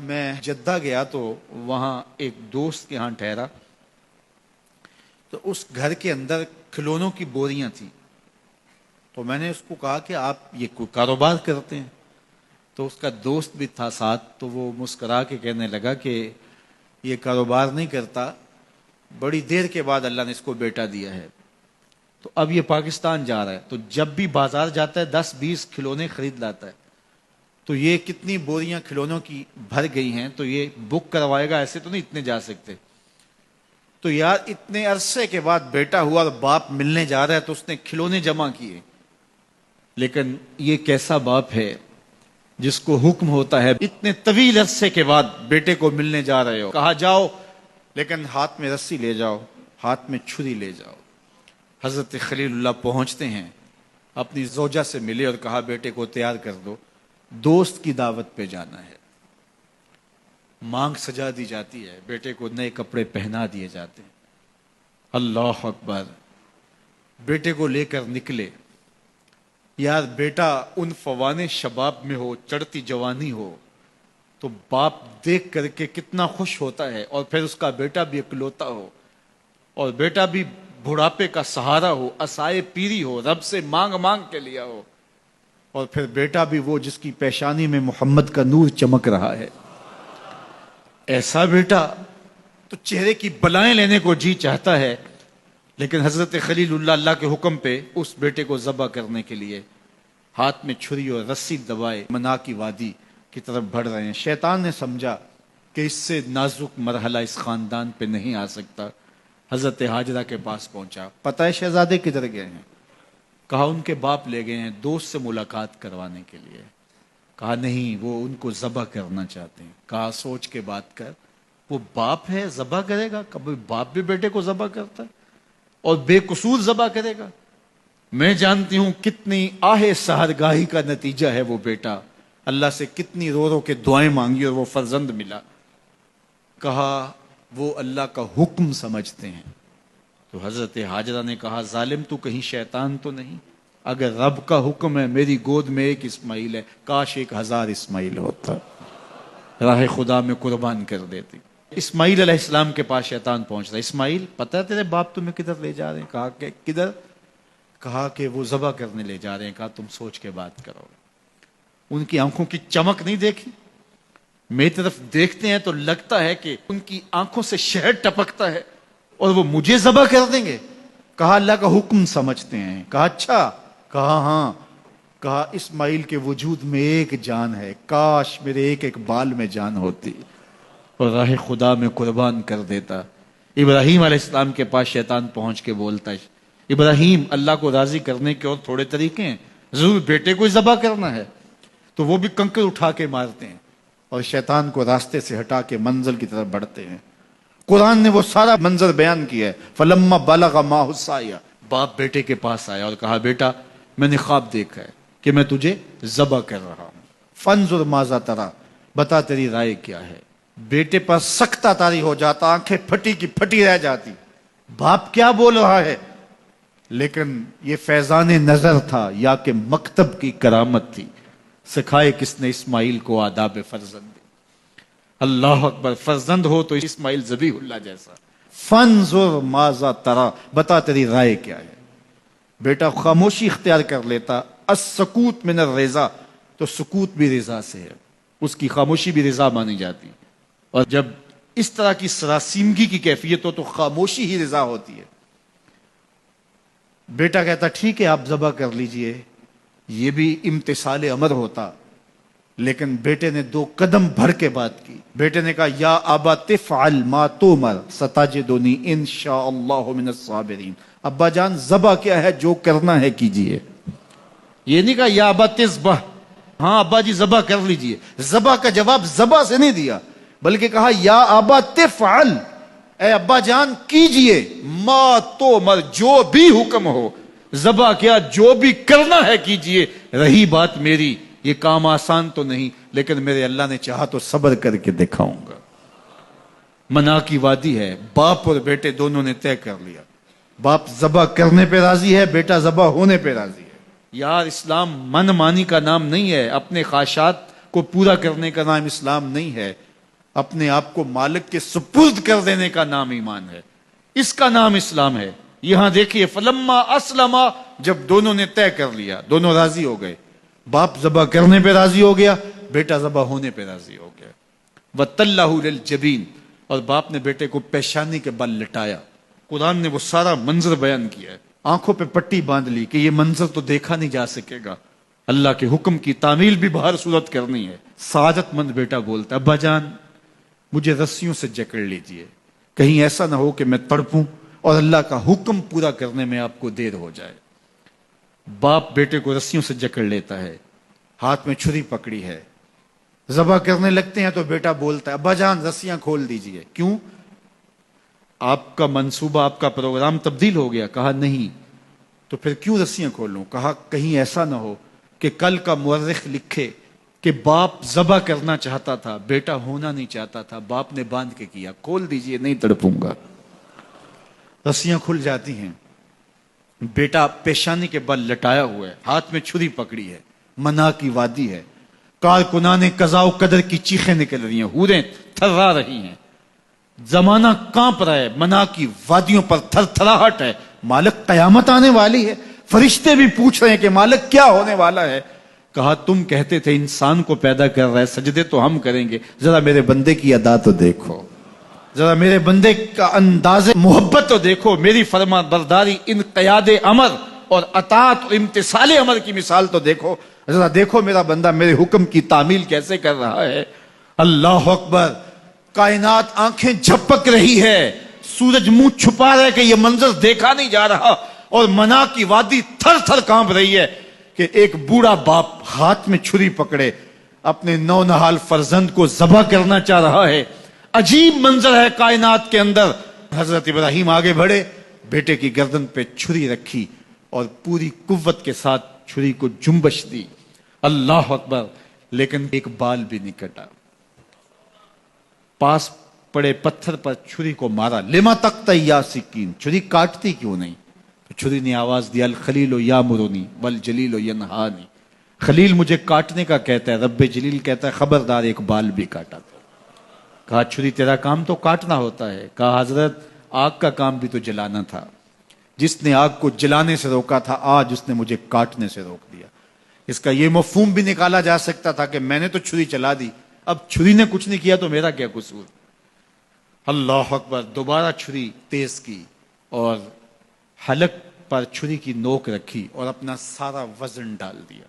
میں جدہ گیا تو وہاں ایک دوست کے ہاں ٹھہرا، تو اس گھر کے اندر کھلونوں کی بوریاں تھیں۔ تو میں نے اس کو کہا کہ آپ یہ کوئی کاروبار کرتے ہیں؟ تو اس کا دوست بھی تھا ساتھ، تو وہ مسکرا کے کہنے لگا کہ یہ کاروبار نہیں کرتا، بڑی دیر کے بعد اللہ نے اس کو بیٹا دیا ہے، تو اب یہ پاکستان جا رہا ہے، تو جب بھی بازار جاتا ہے 10-20 کھلونے خرید لاتا ہے، تو یہ کتنی بوریاں کھلونوں کی بھر گئی ہیں، تو یہ بک کروائے گا، ایسے تو نہیں اتنے جا سکتے۔ تو یار اتنے عرصے کے بعد بیٹا ہوا اور باپ ملنے جا رہا ہے، تو اس نے کھلونے جمع کیے۔ لیکن یہ کیسا باپ ہے جس کو حکم ہوتا ہے اتنے طویل عرصے کے بعد بیٹے کو ملنے جا رہے ہو، کہا جاؤ لیکن ہاتھ میں رسی لے جاؤ، ہاتھ میں چھری لے جاؤ۔ حضرت خلیل اللہ پہنچتے ہیں، اپنی زوجہ سے ملے اور کہا بیٹے کو تیار کر دو، دوست کی دعوت پہ جانا ہے۔ مانگ سجا دی جاتی ہے، بیٹے کو نئے کپڑے پہنا دیے جاتے ہیں۔ اللہ اکبر، بیٹے کو لے کر نکلے۔ یار بیٹا ان فوان شباب میں ہو، چڑھتی جوانی ہو، تو باپ دیکھ کر کے کتنا خوش ہوتا ہے، اور پھر اس کا بیٹا بھی اکلوتا ہو، اور بیٹا بھی بڑھاپے کا سہارا ہو، عصائے پیری ہو، رب سے مانگ مانگ کے لیا ہو، اور پھر بیٹا بھی وہ جس کی پیشانی میں محمد کا نور چمک رہا ہے۔ ایسا بیٹا تو چہرے کی بلائیں لینے کو جی چاہتا ہے، لیکن حضرت خلیل اللہ اللہ کے حکم پہ اس بیٹے کو ذبح کرنے کے لیے ہاتھ میں چھری اور رسی دبائے منا کی وادی کی طرف بڑھ رہے ہیں۔ شیطان نے سمجھا کہ اس سے نازک مرحلہ اس خاندان پہ نہیں آ سکتا، حضرت حاجرہ کے پاس پہنچا۔ پتہ ہے شہزادے کدھر گئے ہیں؟ کہا ان کے باپ لے گئے ہیں دوست سے ملاقات کروانے کے لیے۔ کہا نہیں، وہ ان کو ذبح کرنا چاہتے ہیں۔ کہا سوچ کے بات کر، وہ باپ ہے ذبح کرے گا؟ کبھی باپ بھی بیٹے کو ذبح کرتا ہے اور بے قصور ذبح کرے گا؟ میں جانتی ہوں کتنی آہ سحرگاہی کا نتیجہ ہے وہ بیٹا، اللہ سے کتنی رو رو کے دعائیں مانگی اور وہ فرزند ملا۔ کہا وہ اللہ کا حکم سمجھتے ہیں۔ تو حضرت حاجرہ نے کہا ظالم تو کہیں شیطان تو نہیں؟ اگر رب کا حکم ہے، میری گود میں ایک اسماعیل ہے، کاش 1000 اسماعیل ہوتا، راہ خدا میں قربان کر دیتی۔ اسماعیل علیہ السلام کے پاس شیطان پہنچ رہا ہے۔ اسماعیل پتہ ہے تیرے باپ تمہیں کدھر لے جا رہے ہیں؟ کہا کہ کدھر؟ کہا کہ وہ ذبح کرنے لے جا رہے ہیں۔ کہا تم سوچ کے بات کرو۔ ان کی آنکھوں کی چمک نہیں دیکھی؟ میری طرف دیکھتے ہیں تو لگتا ہے کہ ان کی آنکھوں سے شہد ٹپکتا ہے، اور وہ مجھے ذبح کر دیں گے؟ کہا اللہ کا حکم سمجھتے ہیں۔ کہا اچھا؟ کہا ہاں۔ کہا اسماعیل کے وجود میں ایک جان ہے، کاش میرے ایک ایک بال میں جان ہوتی اور راہ خدا میں قربان کر دیتا۔ ابراہیم علیہ السلام کے پاس شیطان پہنچ کے بولتا ہے ابراہیم اللہ کو راضی کرنے کے اور تھوڑے طریقے ہیں، ضرور بیٹے کو ذبح کرنا ہے؟ تو وہ بھی کنکر اٹھا کے مارتے ہیں اور شیطان کو راستے سے ہٹا کے منزل کی طرف بڑھتے ہیں۔ قرآن نے وہ سارا منظر بیان کیا ہے۔ فلما بلغ معه السعی، باپ بیٹے کے پاس آیا اور کہا بیٹا میں نے خواب دیکھا ہے کہ میں تجھے ذبح کر رہا ہوں، فانظر ماذا تری، بتا تیری رائے کیا ہے؟ بیٹے پر سکتہ طاری ہو جاتا، آنکھیں پھٹی کی پھٹی رہ جاتی، باپ کیا بول رہا ہے؟ لیکن یہ فیضان نظر تھا یا کہ مکتب کی کرامت تھی؟ سکھائے کس نے اسماعیل کو آداب فرزند؟ اللہ اکبر، فرزند ہو تو اسماعیل ذبیح اللہ جیسا۔ فانظر ماذا تری، بتا تیری رائے کیا ہے؟ بیٹا خاموشی اختیار کر لیتا۔ السکوت من الرضا، تو سکوت بھی رضا سے ہے، اس کی خاموشی بھی رضا مانی جاتی، اور جب اس طرح کی سراسیمگی کی کیفیت ہو تو خاموشی ہی رضا ہوتی ہے۔ بیٹا کہتا ٹھیک ہے آپ ذبح کر لیجئے، یہ بھی امتثال امر ہوتا، لیکن بیٹے نے 2 قدم بڑھ کے بات کی۔ بیٹے نے کہا یا ابا تفعل ما تؤمر ستجدنی انشاء اللہ من الصابرین۔ ابا جان ذبح کیا ہے، جو کرنا ہے کیجئے۔ یہ نہیں کہا یا ابا تذبح، ہاں ابا جی ذبح کر لیجئے۔ ذبح کا جواب ذبح سے نہیں دیا، بلکہ کہا یا ابا تفعل، اے ابا جان کیجئے، ما تؤمر، جو بھی حکم ہو، ذبح کیا جو بھی کرنا ہے کیجئے۔ رہی بات میری، یہ کام آسان تو نہیں، لیکن میرے اللہ نے چاہا تو صبر کر کے دکھاؤں گا۔ منا کی وادی ہے، باپ اور بیٹے دونوں نے طے کر لیا، باپ ذبح کرنے پہ راضی ہے، بیٹا ذبح ہونے پہ راضی ہے۔ یار اسلام من مانی کا نام نہیں ہے، اپنے خواہشات کو پورا کرنے کا نام اسلام نہیں ہے۔ اپنے آپ کو مالک کے سپرد کر دینے کا نام ایمان ہے، اس کا نام اسلام ہے۔ یہاں دیکھیے فلما اسلما، جب دونوں نے طے کر لیا، دونوں راضی ہو گئے، باپ ذبح کرنے پہ راضی ہو گیا، بیٹا ذبح ہونے پہ راضی ہو گیا۔ وَتَلَّهُ لِلْجَبِينِ، اور باپ نے بیٹے کو پیشانی کے بل لٹایا۔ قرآن نے وہ سارا منظر بیان کیا ہے، آنکھوں پہ پٹی باندھ لی کہ یہ منظر تو دیکھا نہیں جا سکے گا، اللہ کے حکم کی تعمیل بھی باہر صورت کرنی ہے۔ سعادت مند بیٹا بولتا ہے ابا جان مجھے رسیوں سے جکڑ لیجئے، کہیں ایسا نہ ہو کہ میں تڑپوں اور اللہ کا حکم پورا کرنے میں آپ کو دیر ہو جائے۔ باپ بیٹے کو رسیوں سے جکڑ لیتا ہے، ہاتھ میں چھری پکڑی ہے، ذبح کرنے لگتے ہیں تو بیٹا بولتا ہے ابا جان رسیاں کھول دیجئے۔ کیوں؟ آپ کا منصوبہ، آپ کا پروگرام تبدیل ہو گیا۔ کہا نہیں۔ تو پھر کیوں رسیاں کھولوں؟ کہا کہیں ایسا نہ ہو کہ کل کا مورخ لکھے کہ باپ ذبح کرنا چاہتا تھا، بیٹا ہونا نہیں چاہتا تھا، باپ نے باندھ کے کیا۔ کھول دیجئے، نہیں تڑپوں گا۔ رسیاں کھل جاتی ہیں، بیٹا پیشانی کے بل لٹایا ہوا ہے، ہاتھ میں چھری پکڑی ہے، منا کی وادی ہے، کارکنان قضاء و قدر کی چیخیں نکل رہی ہیں، حوریں تھرا رہی ہیں، زمانہ کانپ رہا ہے، منا کی وادیوں پر تھر تھراہٹ ہے، مالک قیامت آنے والی ہے۔ فرشتے بھی پوچھ رہے ہیں کہ مالک کیا ہونے والا ہے؟ کہا تم کہتے تھے انسان کو پیدا کر رہا ہے، سجدے تو ہم کریں گے، ذرا میرے بندے کی ادا تو دیکھو، ذرا میرے بندے کا انداز محبت تو دیکھو، میری فرما برداری، انقیاد امر اور اطاعت اور امتثال امر کی مثال تو دیکھو، ذرا دیکھو میرا بندہ میرے حکم کی تعمیل کیسے کر رہا ہے۔ اللہ اکبر، کائنات آنکھیں جھپک رہی ہے، سورج منہ چھپا رہا ہے کہ یہ منظر دیکھا نہیں جا رہا، اور منا کی وادی تھر تھر کانپ رہی ہے کہ ایک بوڑھا باپ ہاتھ میں چھری پکڑے اپنے نونہال فرزند کو ذبح کرنا چاہ رہا ہے۔ عجیب منظر ہے کائنات کے اندر۔ حضرت ابراہیم آگے بڑھے، بیٹے کی گردن پہ چھری رکھی اور پوری قوت کے ساتھ چھری کو جنبش دی۔ اللہ اکبر، لیکن ایک بال بھی نہیں کٹا۔ پاس پڑے پتھر پر چھری کو مارا، لما تقطع یا سکین، چھری کاٹتی کیوں نہیں؟ تو چھری نے آواز دیا الخلیل یامرنی والجلیل ینہانی، خلیل مجھے کاٹنے کا کہتا ہے، رب جلیل کہتا ہے خبردار ایک بال بھی کاٹا تو۔ کہا چھری تیرا کام تو کاٹنا ہوتا ہے۔ کہا حضرت آگ کا کام بھی تو جلانا تھا، جس نے آگ کو جلانے سے روکا تھا آج اس نے مجھے کاٹنے سے روک دیا۔ اس کا یہ مفہوم بھی نکالا جا سکتا تھا کہ میں نے تو چھری چلا دی، اب چھری نے کچھ نہیں کیا تو میرا کیا قصور۔ اللہ اکبر، دوبارہ چھری تیز کی اور حلق پر چھری کی نوک رکھی اور اپنا سارا وزن ڈال دیا،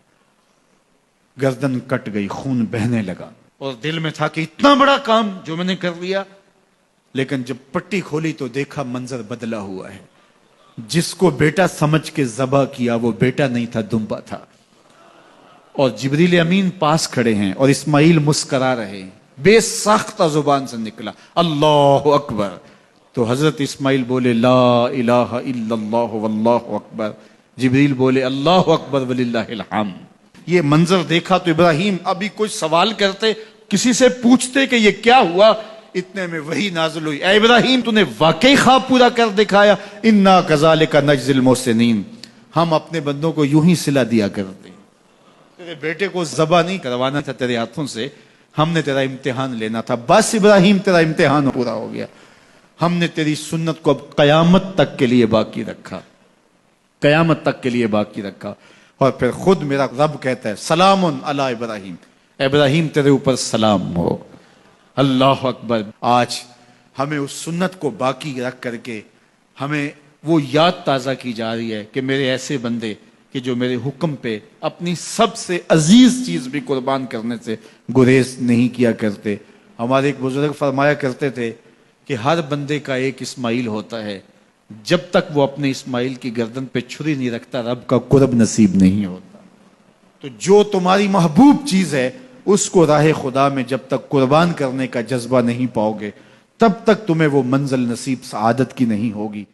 گردن کٹ گئی، خون بہنے لگا، اور دل میں تھا کہ اتنا بڑا کام جو میں نے کر لیا۔ لیکن جب پٹی کھولی تو دیکھا منظر بدلا ہوا ہے، جس کو بیٹا سمجھ کے ذبح کیا وہ بیٹا نہیں تھا، دمبا تھا، اور جبریل امین پاس کھڑے ہیں اور اسماعیل مسکرا رہے ہیں، بے ساختہ زبان سے نکلا اللہ اکبر۔ تو حضرت اسماعیل بولے لا الہ الا اللہ واللہ اکبر، جبریل بولے اللہ اکبر وللہ الحمد۔ یہ منظر دیکھا تو ابراہیم ابھی کوئی سوال کرتے، کسی سے پوچھتے کہ یہ کیا ہوا، اتنے میں وہی نازل ہوئی، اے ابراہیم تو نے واقعی خواب پورا کر دکھایا، انا کذالک نجزی المحسنین، ہم اپنے بندوں کو یوں ہی صلہ دیا کرتے ہیں۔ تیرے بیٹے کو ذبح نہیں کروانا تھا تیرے ہاتھوں سے، ہم نے تیرا امتحان لینا تھا، بس ابراہیم تیرا امتحان پورا ہو گیا، ہم نے تیری سنت کو اب قیامت تک کے لیے باقی رکھا، قیامت تک کے لیے باقی رکھا۔ اور پھر خود میرا رب کہتا ہے سلام علی ابراہیم، ابراہیم تیرے اوپر سلام ہو۔ اللہ اکبر، آج ہمیں اس سنت کو باقی رکھ کر کے ہمیں وہ یاد تازہ کی جا رہی ہے کہ میرے ایسے بندے کہ جو میرے حکم پہ اپنی سب سے عزیز چیز بھی قربان کرنے سے گریز نہیں کیا کرتے۔ ہمارے ایک بزرگ فرمایا کرتے تھے کہ ہر بندے کا ایک اسماعیل ہوتا ہے، جب تک وہ اپنے اسماعیل کی گردن پہ چھری نہیں رکھتا رب کا قرب نصیب نہیں ہوتا۔ تو جو تمہاری محبوب چیز ہے اس کو راہ خدا میں جب تک قربان کرنے کا جذبہ نہیں پاؤ گے تب تک تمہیں وہ منزل نصیب سعادت کی نہیں ہوگی۔